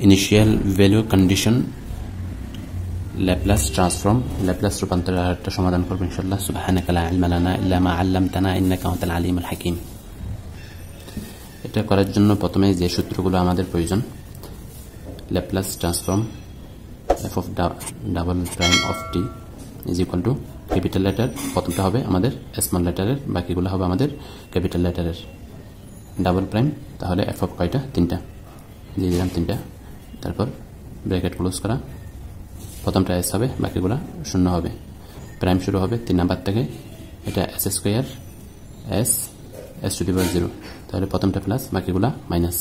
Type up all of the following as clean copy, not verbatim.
Initial value condition Laplace transform Laplace রূপান্তরের আরেকটা সমাধান করব ইনশাআল্লাহ। সুবহানাকা লা ইলমা লানা ইল্লা মা আল্লামতানা ইন্নাকা আনতাল আলিমুল হাকিম। এটা করার জন্য প্রথমে যে সূত্রগুলো আমাদের প্রয়োজন, Laplace transform f of double prime of t is equal two capital letter, প্রথমটা হবে আমাদের স্মল লেটারের, বাকিগুলো হবে আমাদের ক্যাপিটাল লেটারের। ডাবল প্রাইম তাহলে f অফ কয়টা? তিনটা, দিয়ে দিলাম তিনটা। তারপর ব্র্যাকেট ক্লোজ করা, প্রথমটা s হবে, বাকিগুলো শূন্য হবে। প্রাইম শুরু হবে 3 নাম্বার থেকে, এটা s square s to the power 0, তাহলে প্রথমটা প্লাস, বাকিগুলো মাইনাস।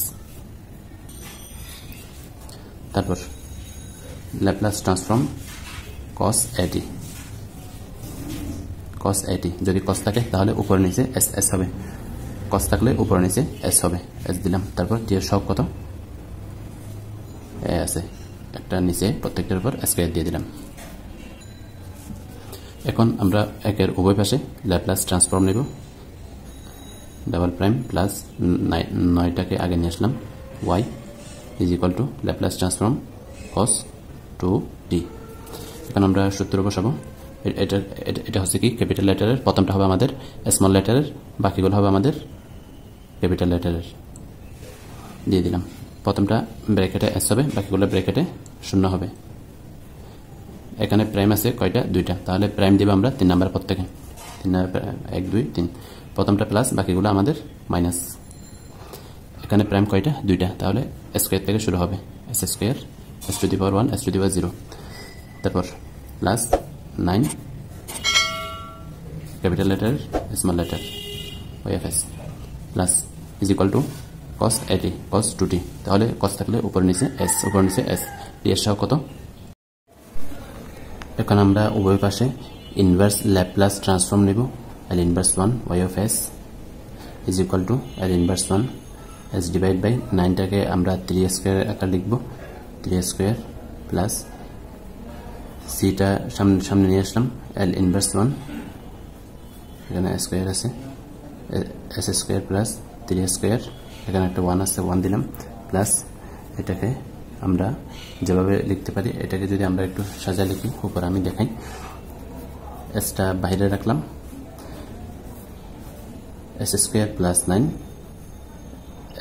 তারপর Laplace transform cos at, cos at যদি cos থাকে তাহলে উপর নিচে s হবে, cos থাকলে উপর নিচে s হবে, s দিলাম। তারপর t এর সহগ কত? a আছে, একটা নিচে প্রত্যেকটার উপর স্কয়ার দিয়ে দিলাম। এখন আমরা একের উভয় পাশে ল্যাপ্লাস ট্রান্সফর্ম নেব। ডাবল প্রাইম প্লাস 9টাকে আগে নিয়ে আসলাম, y is equal two Laplace transform cos 2t। এখন আমরা সূত্র বসাবো। এটা হচ্ছে কি ক্যাপিটাল লেটারের, প্রথমটা হবে আমাদের স্মল লেটারের, বাকিগুলো হবে আমাদের ক্যাপিটাল লেটারের। দিয়ে দিলাম, প্রথমটা ব্র্যাকেটে s হবে, বাকিগুলো ব্র্যাকেটে শূন্য হবে। এখানে প্রাইম আছে কয়টা? 2টা, তাহলে প্রাইম দিব আমরা 3 নাম্বার পদ থেকে, 1 2 3, প্রথমটা প্লাস, বাকিগুলো আমাদের মাইনাস। এখানে প্রাইম কয়টা? 2টা, তাহলে স্কয়ার থেকে শুরু হবে, s square s to the power 1 s to the power 0। তারপর plus 9 capital letter small letter OFS plus is equal to cos at cos 2t, তাহলে cos থাকলে উপর নিচে s, উপর নিচে s, এর সহগ কত? এখন আমরা উভয় পাশে ইনভার্স ল্যাপ্লাস ট্রান্সফর্ম নেব। l inverse 1 y of s is equal to l inverse 1 s divide by 9টাকে আমরা 3 স্কয়ার আকার লিখব, 3 স্কয়ার প্লাস সিটা সামনে নিয়ে আসলাম, l ইনভার্স 1, এখানে স্কয়ার আছে, s স্কয়ার প্লাস 3 স্কয়ার, এখানে একটা 1 আছে, 1 দিলাম, প্লাস এটাকে আমরা যেভাবে লিখতে পারি, এটাকে যদি আমরা একটু সাজা লিখি, উপর আমি দেখাই, এসটা বাইরে রাখলাম, s square plus 9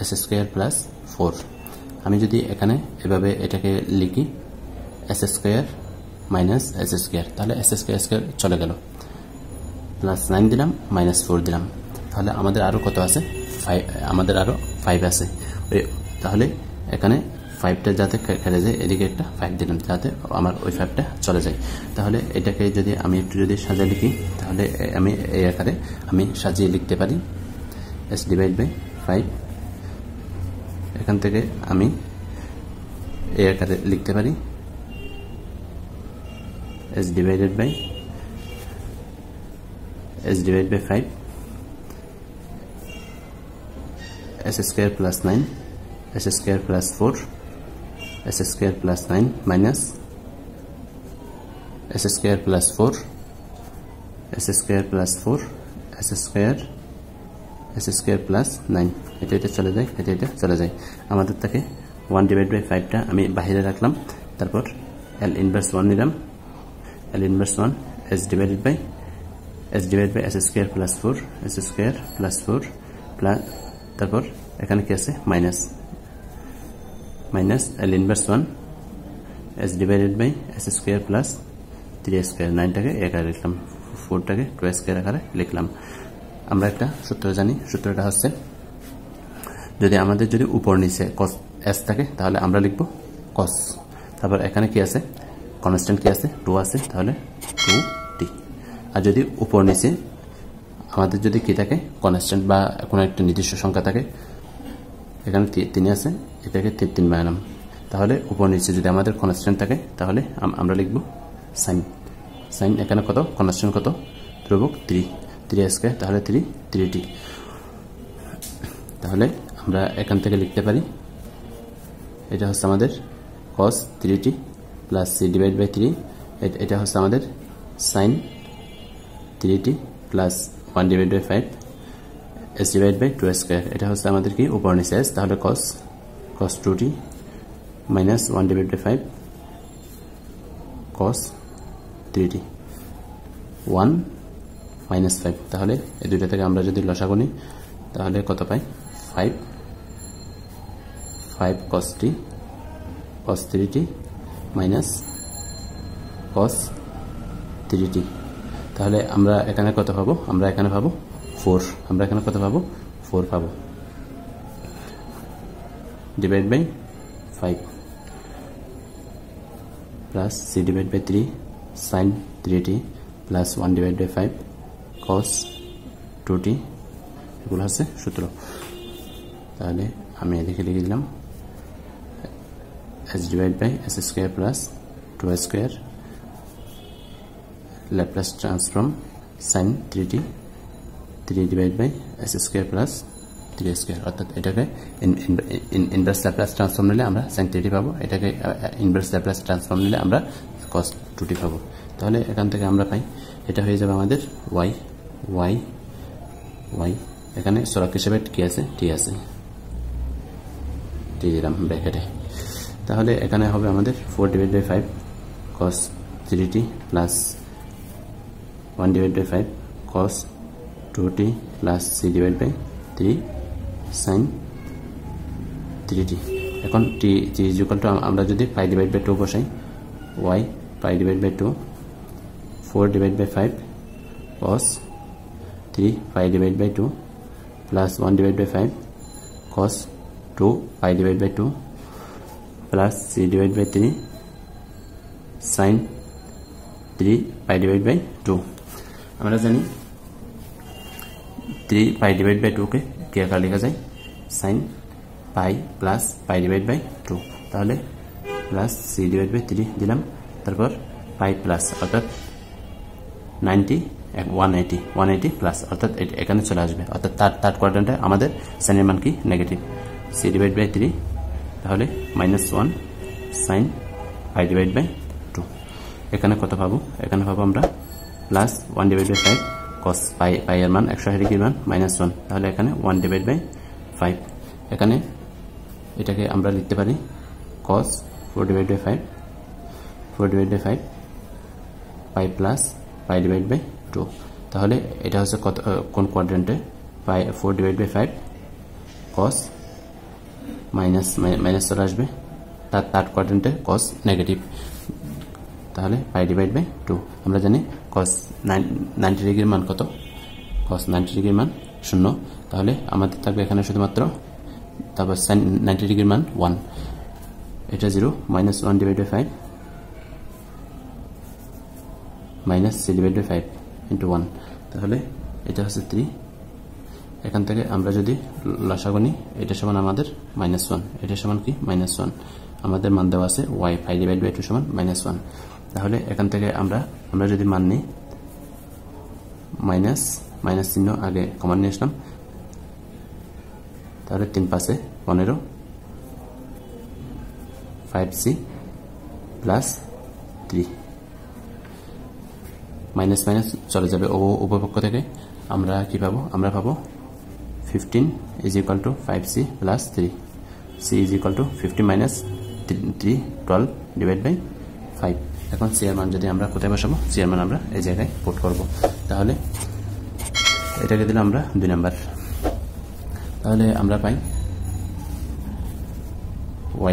s square plus 4। আমি যদি এখানে এভাবে এটাকে লিখি s square minus s square, তাহলে s স্কয়ার স্কয়ার চলে গেল, প্লাস 9 দিলাম, মাইনাস 4 দিলাম, তাহলে আমাদের আরো কত আছে? 5, আমাদের আরো 5 আছে। তাহলে এখানে 5টা যাতে কেটে যায়, এদিকে একটা 5 দিলাম যাতে আমার ওই 5টা চলে যায়। তাহলে এটাকে যদি আমি একটু যদি সাজিয়ে লিখি, তাহলে আমি এই আকারে আমি সাজিয়ে লিখতে পারি, s ডিভাইড বাই 5, এখান থেকে আমি এই আকারে লিখতে পারি s divided by 5 s square plus 9 s square plus 4 s square plus 9 minus s square plus 4 s square plus 4 s square plus 9, এটা চলে যায়, এটা চলে যায়। আমাদের থেকে 1 ডিভাইড বাই 5টা আমি বাইরে রাখলাম, তারপর l ইনভার্স 1 নিলাম, l inverse 1 s divided by s square plus 4 s square plus 4 plus, তারপর এখানে কি আছে? Minus l inverse 1 s divided by s square plus 3 square, 9টাকে আকারে লিখলাম, 4টাকে 2 স্কয়ার আকারে লিখলাম। আমরা একটা সূত্র জানি, সূত্রটা হচ্ছে যদি আমাদের যদি উপর নিচে cos s থাকে তাহলে আমরা লিখব cos, তারপর এখানে কি আছে? কনস্ট্যান্ট কি আছে? 2 আছে, তাহলে 2t। আর যদি উপর নিচে আমাদের যদি কি থাকে? কনস্ট্যান্ট বা কোনো একটা নির্দিষ্ট সংখ্যা থাকে, এখানে 3 আছে, এটাকে 3 বানালাম, তাহলে উপর নিচে যদি আমাদের কনস্ট্যান্ট থাকে তাহলে আমরা লিখব sin, এখানে কত? কনস্ট্যান্ট কত? ধ্রুবক 3 স্কয়ার, তাহলে 3t। তাহলে আমরা এখান থেকে লিখতে পারি, এটা হচ্ছে আমাদের cos 3t plus c divide by 3, এটা হচ্ছে আমাদের sin 3t plus 1 divide by 5 s divide by 2 square, এটা হচ্ছে আমাদের কি উপর নিচে s, তাহলে cos 2t minus 1/5 cos 3t 1 minus 5 তাহলে এই দুইটা থেকে আমরা যদি লসাগু নিই তাহলে কত পাই 5 cos 3t minus cos 3t তাহলে আমরা এখানে কত পাবো আমরা এখানে পাবো 4 আমরা এখানে কত পাবো 4 পাবো divide by 5 plus c divide by 3 sin 3t plus 1/5 cos 2t এগুলো হচ্ছে সূত্র তাহলে আমি এদিকে লিখে দিলাম s divide by s square plus 2 square Laplace transform sin 3t 3 divide by s square plus 3 square অর্থাৎ এটাকে ইনভার্স ল্যাপ্লাস ট্রান্সফর্ম নিলে আমরা sin 3t পাবো এটাকে ইনভার্স ল্যাপ্লাস ট্রান্সফর্ম নিলে আমরা cos 2t পাবো তাহলে এখান থেকে আমরা পাই এটা হয়ে যাবে আমাদের y এখানে সরক হিসেবে কি আছে t আছে t দিলাম ব্র্যাকেটে তাহলে এখানে হবে আমাদের 4/5 cos 3t plus 1/5 cos 2t plus c divide by 3 sin 3t এখন t ইজ ইকুয়াল টু আমরা যদি পাই ডিভাইড বাই 2 বসাই y পাই divide by 2 4/5 cos 3 pi divided by 2 plus 1/5 cos 2 pi divided by 2 plus c divided by 3 sin 3 pi divided by 2 আমরা জানি 3 pi divided by 2 কে কি আকারে লেখা যায় sin pi plus pi divided by 2 তাহলে plus c divided by 3 দিলাম তারপর pi plus অর্থাৎ 180 প্লাস অর্থাৎ এখানে চলে আসবে অর্থাৎ থার্ড কোয়াড্রেন্টে আমাদের sin এর মান কি নেগেটিভ c ডিভাইড বাই 3 তাহলে -1 sin pi ডিভাইড বাই 2 এখানে কত পাবো এখানে পাবো আমরা প্লাস 1/5 cos pi এর মান 180 ডিগ্রির মান -1 তাহলে এখানে 1/5 এখানে এটাকে আমরা লিখতে পারি cos 4/5 pi plus pi divided by 2 তাহলে এটা হচ্ছে কোন কোয়াড্রেন্টে pi 4/5 cos মাইনাস চলে আসবে তার থার্ড কোয়াড্রেন্টে cos নেগেটিভ তাহলে pi divided by 2 আমরা জানি cos 90 ডিগ্রির মান কত cos 90 ডিগ্রির মান 0 তাহলে আমাদের থাকবে এখানে শুধুমাত্র তারপর sin 90 ডিগ্রির মান 1 এটা 0 -1/5 minus c divided by 5 into 1 তাহলে এটা হচ্ছে 3 এখান থেকে আমরা যদি লসাগু নিই এটা সমান আমাদের -1 এটা সমান কি -1 আমাদের মান দেওয়া আছে y 5/2 সমান -1 তাহলে এখান থেকে আমরা যদি মান নিই মাইনাস চিহ্ন আগে কমন নিয়ে আসলাম তাহলে 3 পাশে 15 5c প্লাস 3 মাইনাস চলে যাবে উপপক্ষ থেকে আমরা কি পাবো আমরা পাবো 15 is equal to 5c plus 3 c is equal to 15 minus 3 12 divided by 5 এখন c এর মান যদি আমরা কোথায় বসাবো c এর মান আমরা এই জায়গায় পুট করব তাহলে এটাকে দিলাম আমরা 2 নাম্বার তাহলে আমরা পাই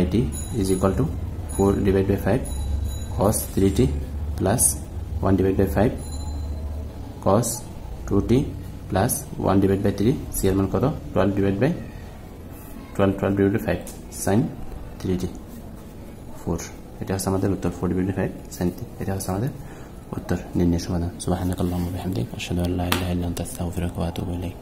yt is equal to 4 divided by 5 cos 3t plus 1/5 cos 2t plus 1/3 c এর মান কত 12 divided by 5 sin 3t 4 এটা হচ্ছে আমাদের উত্তর 4/5 sin 3 এটা হচ্ছে আমাদের উত্তর নির্ণয় সমাধান সুবহানাকাল্লাহুম্মা ওয়া বিহামদিকা আশহাদু আল্লা ইলাহা ইল্লা আনতা আস্তাগফিরুকা ওয়া আতুবু ইলাইক